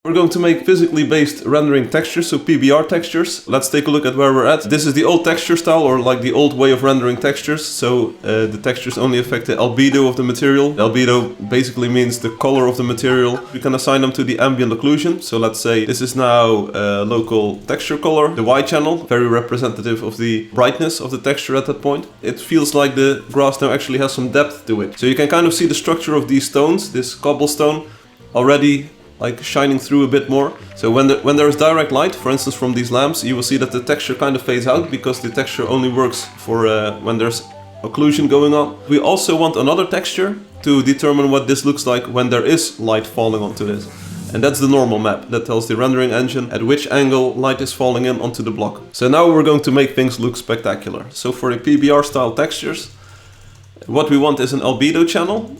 We're going to make physically based rendering textures, so PBR textures. Let's take a look at where we're at. This is the old texture style, or like the old way of rendering textures. So the textures only affect the albedo of the material. The albedo basically means the color of the material. We can assign them to the ambient occlusion. So let's say this is now local texture color. The Y channel, very representative of the brightness of the texture at that point. It feels like the grass now actually has some depth to it. So you can kind of see the structure of these stones, this cobblestone, already like shining through a bit more. So when there is direct light, for instance from these lamps, you will see that the texture kind of fades out because the texture only works for when there's occlusion going on. We also want another texture to determine what this looks like when there is light falling onto this. And that's the normal map that tells the rendering engine at which angle light is falling in onto the block. So now we're going to make things look spectacular. So for the PBR style textures, what we want is an albedo channel.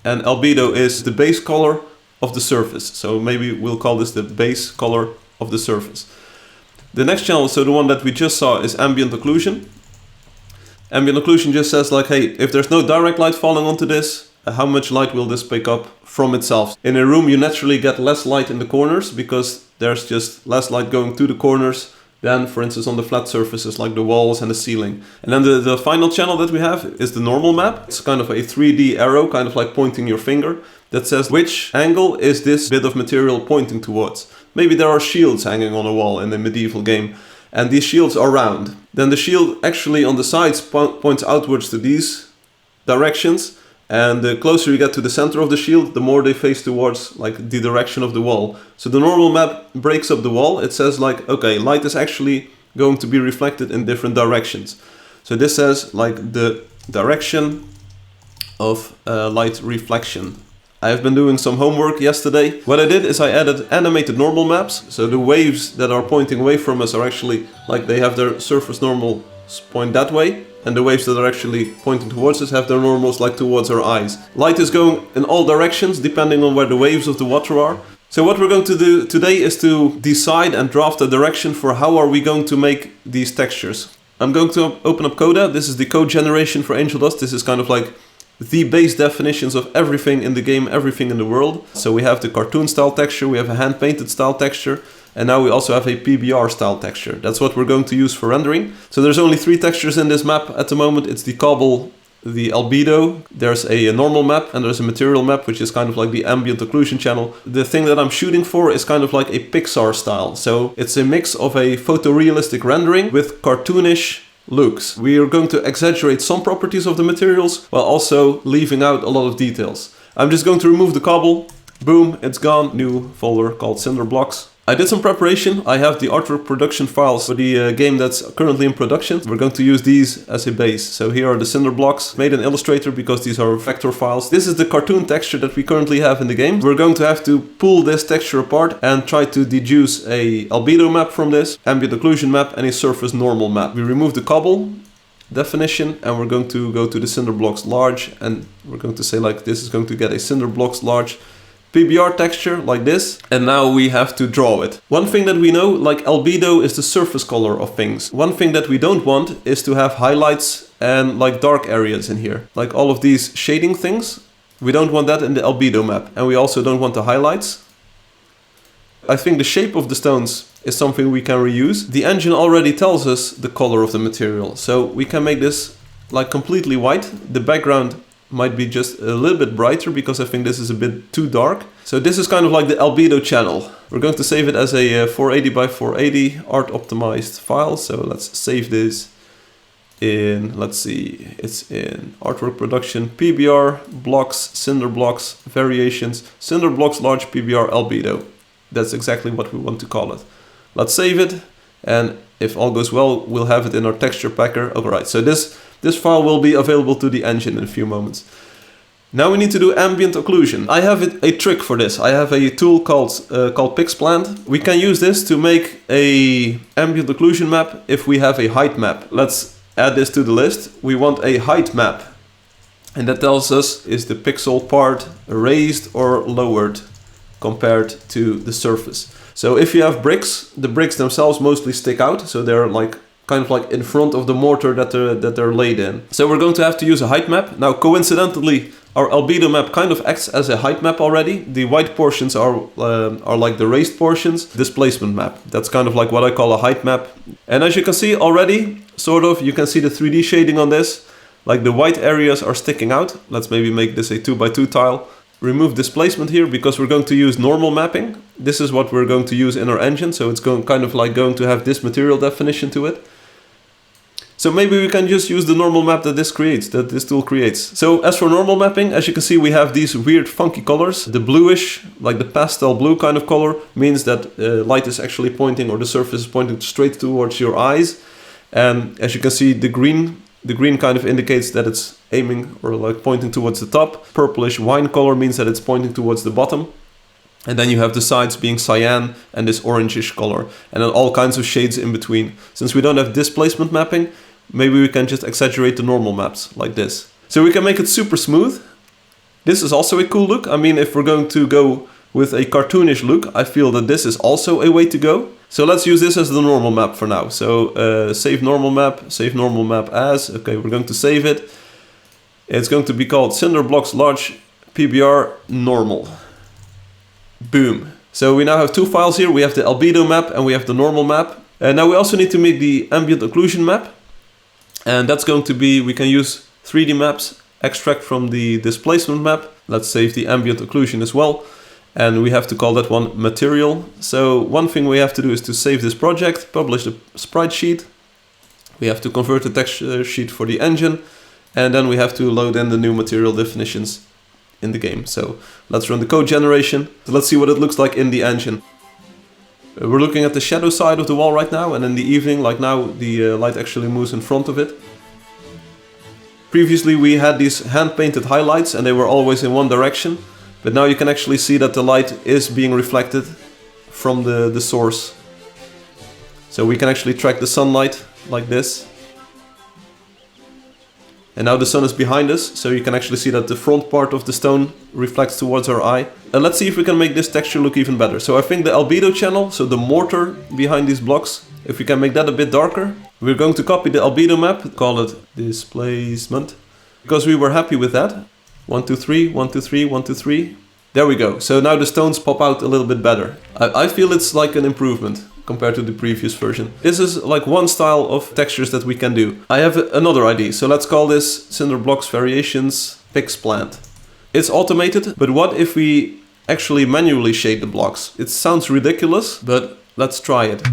And albedo is the base color of the surface. So maybe we'll call this the base color of the surface. The next channel, so the one that we just saw, is ambient occlusion. Ambient occlusion just says like, hey, if there's no direct light falling onto this, how much light will this pick up from itself? In a room you naturally get less light in the corners because there's just less light going to the corners than, for instance, on the flat surfaces like the walls and the ceiling. And then the final channel that we have is the normal map. It's kind of a 3D arrow, kind of like pointing your finger, that says which angle is this bit of material pointing towards. Maybe there are shields hanging on a wall in the medieval game, and these shields are round. Then the shield actually on the sides points outwards to these directions, and the closer you get to the center of the shield, the more they face towards like the direction of the wall. So the normal map breaks up the wall. It says like, okay, light is actually going to be reflected in different directions. So this says like the direction of light reflection. I have been doing some homework yesterday. What I did is I added animated normal maps. So the waves that are pointing away from us are actually like they have their surface normals point that way. And the waves that are actually pointing towards us have their normals like towards our eyes. Light is going in all directions depending on where the waves of the water are. So what we're going to do today is to decide and draft a direction for how are we going to make these textures. I'm going to open up Coda. This is the code generation for Angel Dust. This is kind of like the base definitions of everything in the game, everything in the world. So we have the cartoon style texture, we have a hand painted style texture, and now we also have a PBR style texture. That's what we're going to use for rendering. So there's only 3 textures in this map at the moment. It's the cobble, the albedo, there's a normal map, and there's a material map, which is kind of like the ambient occlusion channel. The thing that I'm shooting for is kind of like a Pixar style. So it's a mix of a photorealistic rendering with cartoonish looks. We are going to exaggerate some properties of the materials while also leaving out a lot of details. I'm just going to remove the cobble. Boom, it's gone. New folder called Cinder Blocks. I did some preparation. I have the artwork production files for the game that's currently in production. We're going to use these as a base. So here are the cinder blocks made in Illustrator because these are vector files. This is the cartoon texture that we currently have in the game. We're going to have to pull this texture apart and try to deduce a albedo map from this, ambient occlusion map, and a surface normal map. We remove the cobble definition and we're going to go to the cinder blocks large, and we're going to say like this is going to get a cinder blocks large PBR texture like this, and now we have to draw it. One thing that we know, like albedo is the surface color of things. One thing that we don't want is to have highlights and like dark areas in here. Like all of these shading things, we don't want that in the albedo map, and we also don't want the highlights. I think the shape of the stones is something we can reuse. The engine already tells us the color of the material, so we can make this like completely white. The background might be just a little bit brighter because I think this is a bit too dark. So this is kind of like the albedo channel. We're going to save it as a 480 by 480 art optimized file. So let's save this in, let's see, it's in artwork production, PBR, blocks, cinder blocks, variations, cinder blocks, large PBR albedo. That's exactly what we want to call it. Let's save it, and if all goes well, we'll have it in our texture packer. Alright, so this file will be available to the engine in a few moments. Now we need to do ambient occlusion. I have a trick for this. I have a tool called PixPlant. We can use this to make a ambient occlusion map if we have a height map. Let's add this to the list. We want a height map, and that tells us is the pixel part raised or lowered compared to the surface. So if you have bricks, the bricks themselves mostly stick out, so they're like kind of like in front of the mortar that they're laid in. So we're going to have to use a height map. Now coincidentally, our albedo map kind of acts as a height map already. The white portions are like the raised portions. Displacement map. That's kind of like what I call a height map. And as you can see already, sort of, you can see the 3D shading on this. Like the white areas are sticking out. Let's maybe make this a 2x2 tile. Remove displacement here because we're going to use normal mapping. This is what we're going to use in our engine. So it's going to have this material definition to it. So maybe we can just use the normal map that this tool creates. So as for normal mapping, as you can see, we have these weird funky colors. The bluish, like the pastel blue kind of color, means that light is actually pointing, or the surface is pointing straight towards your eyes. And as you can see, the green kind of indicates that it's aiming or like pointing towards the top. Purplish wine color means that it's pointing towards the bottom. And then you have the sides being cyan and this orangish color. And then all kinds of shades in between. Since we don't have displacement mapping, maybe we can just exaggerate the normal maps like this. So we can make it super smooth. This is also a cool look. I mean, if we're going to go with a cartoonish look, I feel that this is also a way to go. So let's use this as the normal map for now. So save normal map as. Okay, we're going to save it. It's going to be called Cinder Blocks Large PBR Normal. Boom. So we now have two files here. We have the albedo map and we have the normal map. And now we also need to make the ambient occlusion map. And that's going to be, we can use 3D maps, extract from the displacement map. Let's save the ambient occlusion as well. And we have to call that one material. So one thing we have to do is to save this project, publish the sprite sheet. We have to convert the texture sheet for the engine. And then we have to load in the new material definitions in the game. So let's run the code generation. So let's see what it looks like in the engine. We're looking at the shadow side of the wall right now, and in the evening, like now, the light actually moves in front of it. Previously we had these hand-painted highlights and they were always in one direction, but now you can actually see that the light is being reflected from the source. So we can actually track the sunlight like this. And now the sun is behind us, so you can actually see that the front part of the stone reflects towards our eye. And let's see if we can make this texture look even better. So I think the albedo channel, so the mortar behind these blocks, if we can make that a bit darker, we're going to copy the albedo map, call it displacement, because we were happy with that. 1, 2, 3, 1, 2, 3, 1, 2, 3. There we go. So now the stones pop out a little bit better. I feel it's like an improvement compared to the previous version. This is like one style of textures that we can do. I have another idea, so let's call this Cinder Blocks Variations PixPlant. It's automated, but what if we actually manually shade the blocks? It sounds ridiculous, but let's try it.